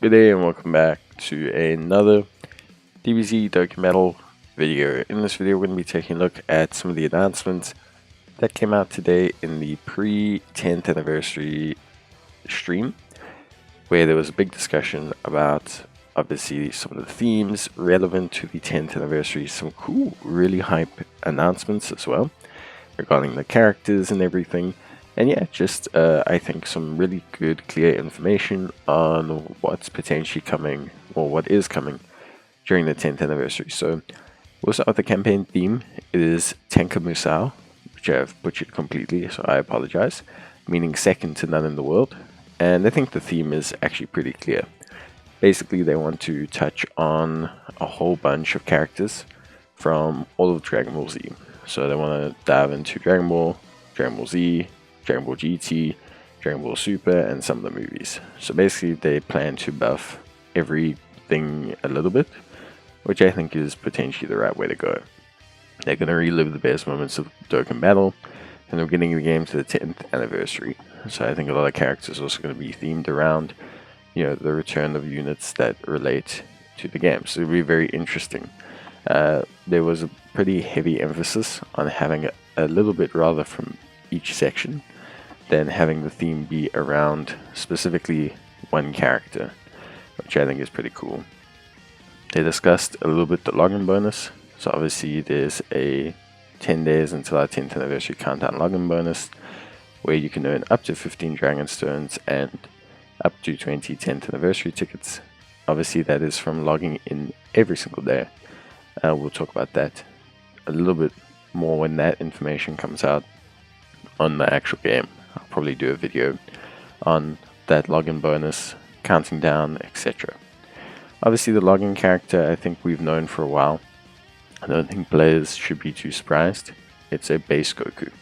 Good day and welcome back to another DBZ Dokkan video. In this video we're going to be taking a look at some of the announcements that came out today in the pre-10th anniversary stream, where there was a big discussion about obviously some of the themes relevant to the 10th anniversary, some cool, really hype announcements as well regarding the characters and everything. And yeah, just I think some really good, clear information on what's potentially coming, or what is coming during the 10th anniversary. So we'll start with the campaign theme. It is Tenka Musou, which I've butchered completely, so I apologize, meaning second to none in the world. And I think the theme is actually pretty clear. Basically, they want to touch on a whole bunch of characters from all of Dragon Ball Z. So they want to dive into Dragon Ball, Dragon Ball Z, Dragon Ball GT, Dragon Ball Super, and some of the movies. So basically they plan to buff everything a little bit, which I think is potentially the right way to go. They're going to relive the best moments of Dokkan Battle, and they're getting the game to the 10th anniversary. So I think a lot of characters are also going to be themed around, you know, the return of units that relate to the game. So it'll be very interesting. There was a pretty heavy emphasis on having a little bit rather from each section than having the theme be around specifically one character, which I think is pretty cool. They discussed a little bit the login bonus. So obviously there's a 10 days until our 10th anniversary countdown login bonus, where you can earn up to 15 Dragon Stones and up to 20 10th anniversary tickets. Obviously that is from logging in every single day. We'll talk about that a little bit more when that information comes out on the actual game. I'll probably do a video on that login bonus, counting down, etc. Obviously the login character I think we've known for a while. I don't think players should be too surprised. It's a base Goku.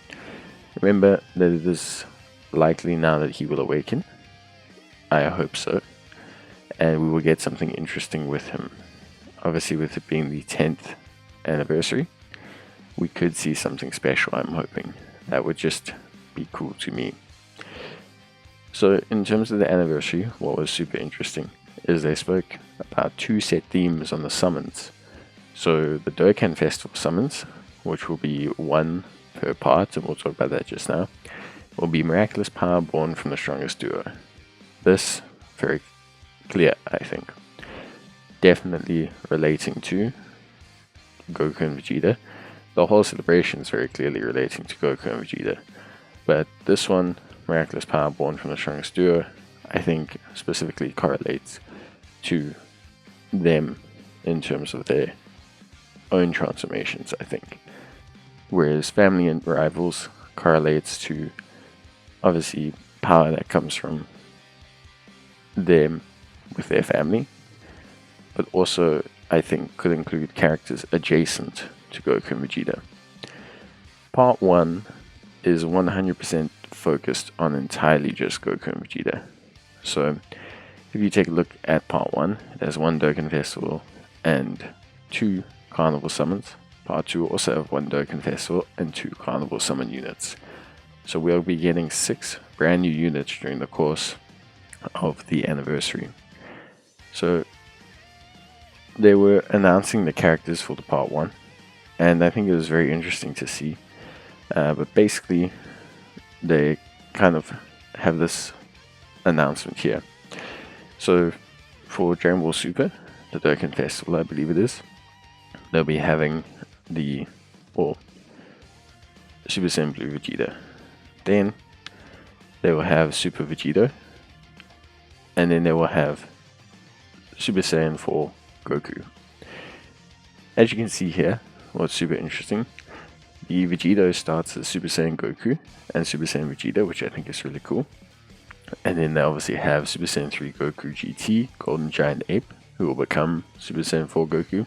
Remember that it is likely now that he will awaken. I hope so. And we will get something interesting with him. Obviously with it being the 10th anniversary, we could see something special, I'm hoping. That would just be cool to me. So in terms of the anniversary, what was super interesting is they spoke about two set themes on the summons. So the Dokkan Festival summons, which will be one per part, and we'll talk about that just now, will be Miraculous Power born from the strongest duo. This, very clear, I think. Definitely relating to Goku and Vegeta. The whole celebration is very clearly relating to Goku and Vegeta. But this one, Miraculous Power born from the strongest duo, I think specifically correlates to them in terms of their own transformations, I think. Whereas Family and Rivals correlates to obviously power that comes from them with their family, but also I think could include characters adjacent to Goku and Vegeta. Part 1 is 100% focused on entirely just Goku and Vegeta. So if you take a look at part 1, there's one Dokkan Festival and 2 Carnival summons. Part 2 also have one Dokkan Festival and 2 Carnival summon units. So we'll be getting 6 brand new units during the course of the anniversary. So they were announcing the characters for the part 1, and I think it was very interesting to see. But basically they kind of have this announcement here. So for Dragon Ball Super, the Dokkan Festival I believe it is, they'll be having the Super Saiyan Blue Vegeta. Then they will have Super Vegeta, and then they will have Super Saiyan 4 Goku. As you can see here, what's super interesting, the Vegeta starts as Super Saiyan Goku and Super Saiyan Vegeta, which I think is really cool. And then they obviously have Super Saiyan 3 Goku GT, Golden Giant Ape, who will become Super Saiyan 4 Goku.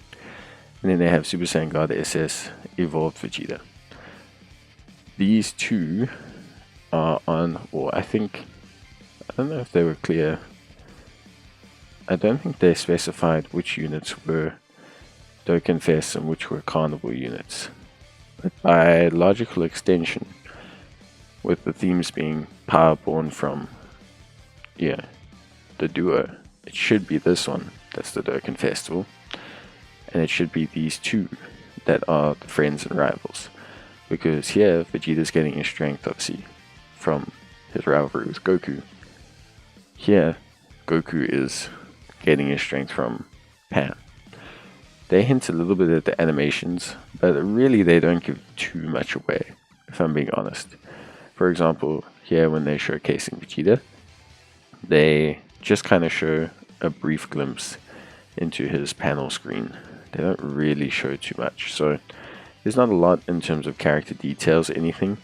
And then they have Super Saiyan God SS Evolved Vegeta. These two are on, or I don't know if they were clear. I don't think they specified which units were Dokkan Fest and which were Carnival units. But by logical extension, with the themes being power born from the duo, it should be this one, that's the Dokkan Festival, and it should be these two that are the friends and rivals, because here Vegeta's getting his strength obviously from his rivalry with Goku. Here Goku is getting his strength from Pan. They hint a little bit at the animations, but really they don't give too much away, if I'm being honest. For example, here when they're showcasing Vegeta, they just kind of show a brief glimpse into his panel screen. They don't really show too much, so there's not a lot in terms of character details or anything.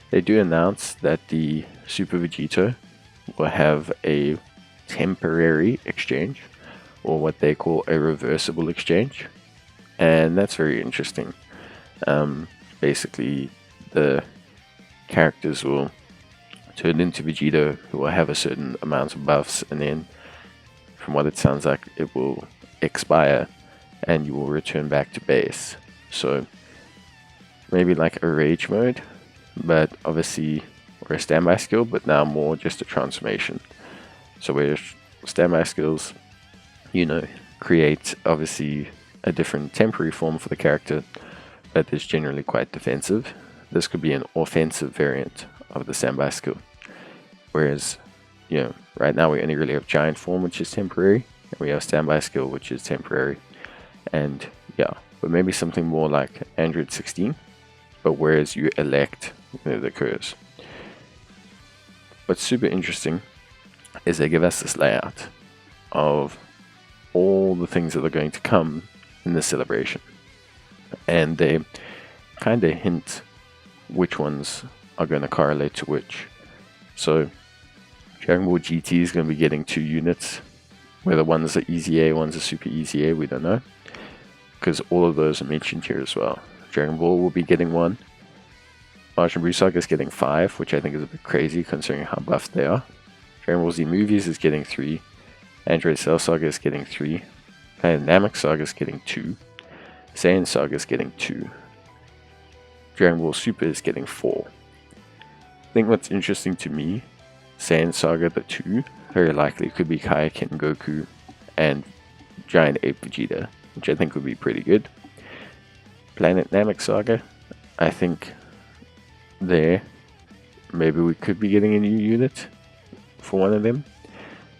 They do announce that the Super Vegeta will have a temporary exchange, or what they call a reversible exchange, and that's very interesting. Basically, the characters will turn into Vegeta, who will have a certain amount of buffs, and then, from what it sounds like, it will expire, and you will return back to base. So, maybe like a rage mode, but obviously, or a standby skill, but now more just a transformation. So, where standby skills, create obviously a different temporary form for the character, but is generally quite defensive. This could be an offensive variant of the standby skill. Whereas, right now we only really have giant form, which is temporary, and we have standby skill, which is temporary. And but maybe something more like Android 16, but whereas you elect the curves. What's super interesting is they give us this layout of all the things that are going to come in the celebration, and they kind of hint which ones are going to correlate to which. So Dragon Ball GT is going to be getting 2 units. Whether one's are easy A, one's a super easy A, we don't know, because all of those are mentioned here as well. Dragon Ball will be getting 1. Majin Buu Saga is getting 5, which I think is a bit crazy considering how buffed they are. Dragon Ball Z Movies is getting 3. Android Cell Saga is getting 3. Planet Namek Saga is getting 2. Saiyan Saga is getting 2. Dragon Ball Super is getting 4. I think what's interesting to me, Saiyan Saga the 2, very likely could be Kaioken Goku and Giant Ape Vegeta, which I think would be pretty good. Planet Namek Saga, I think there, maybe we could be getting a new unit for one of them.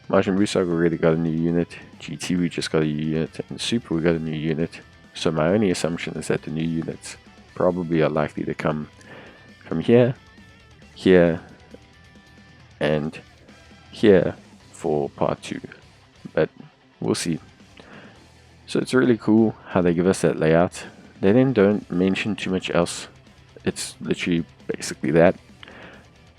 Majin Buu Saga already got a new unit, GT we just got a new unit, and Super we got a new unit. So my only assumption is that the new units probably are likely to come from here, here, and here for part 2. But we'll see. So it's really cool how they give us that layout. They then don't mention too much else. It's literally basically that.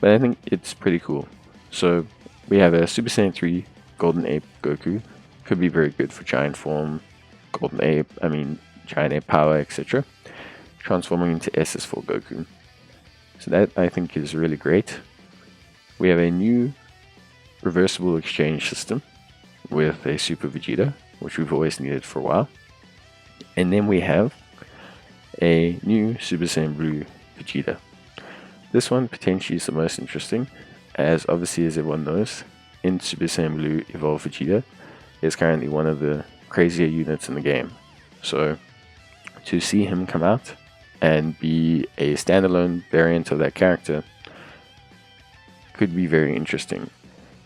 But I think it's pretty cool. So we have a Super Saiyan 3 Golden Ape Goku. Could be very good for giant form, Golden Ape, Giant Ape power, etc. Transforming into SS4 Goku. So that I think is really great. We have a new reversible exchange system with a Super Vegeta, which we've always needed for a while. And then we have a new Super Saiyan Blue Vegeta. This one potentially is the most interesting, as obviously as everyone knows, in Super Saiyan Blue Evolved Vegeta is currently one of the crazier units in the game. So to see him come out and be a standalone variant of that character could be very interesting,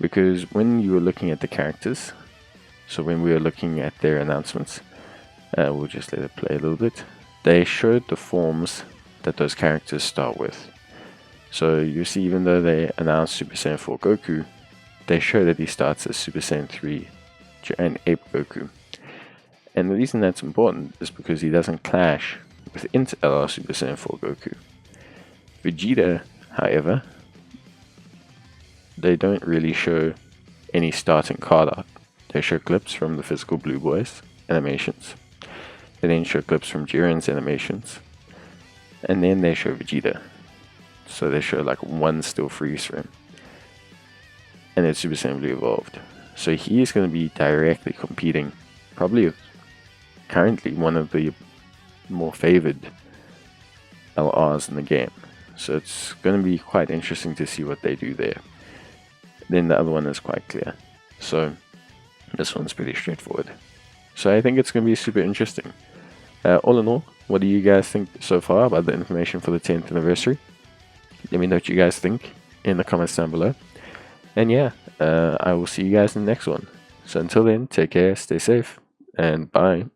because when you were looking at the characters, so when we were looking at their announcements, we'll just let it play a little bit, they showed the forms that those characters start with. So you see, even though they announced Super Saiyan 4 Goku, they show that he starts as Super Saiyan 3 Giant Ape Goku. And the reason that's important is because he doesn't clash with LR Super Saiyan 4 Goku. Vegeta, however, they don't really show any starting card art. They show clips from the physical Blue Boys animations. They then show clips from Jiren's animations. And then they show Vegeta. So they show like one still freeze frame. And it's Super Saiyan Blue Evolved. So he is going to be directly competing, probably currently one of the more favored LRs in the game. So it's going to be quite interesting to see what they do there. Then the other one is quite clear. So This one's pretty straightforward. So I think it's going to be super interesting. All in all, what do you guys think so far about the information for the 10th anniversary? Let me know what you guys think in the comments down below. And yeah, I will see you guys in the next one. So until then, take care, stay safe, and bye.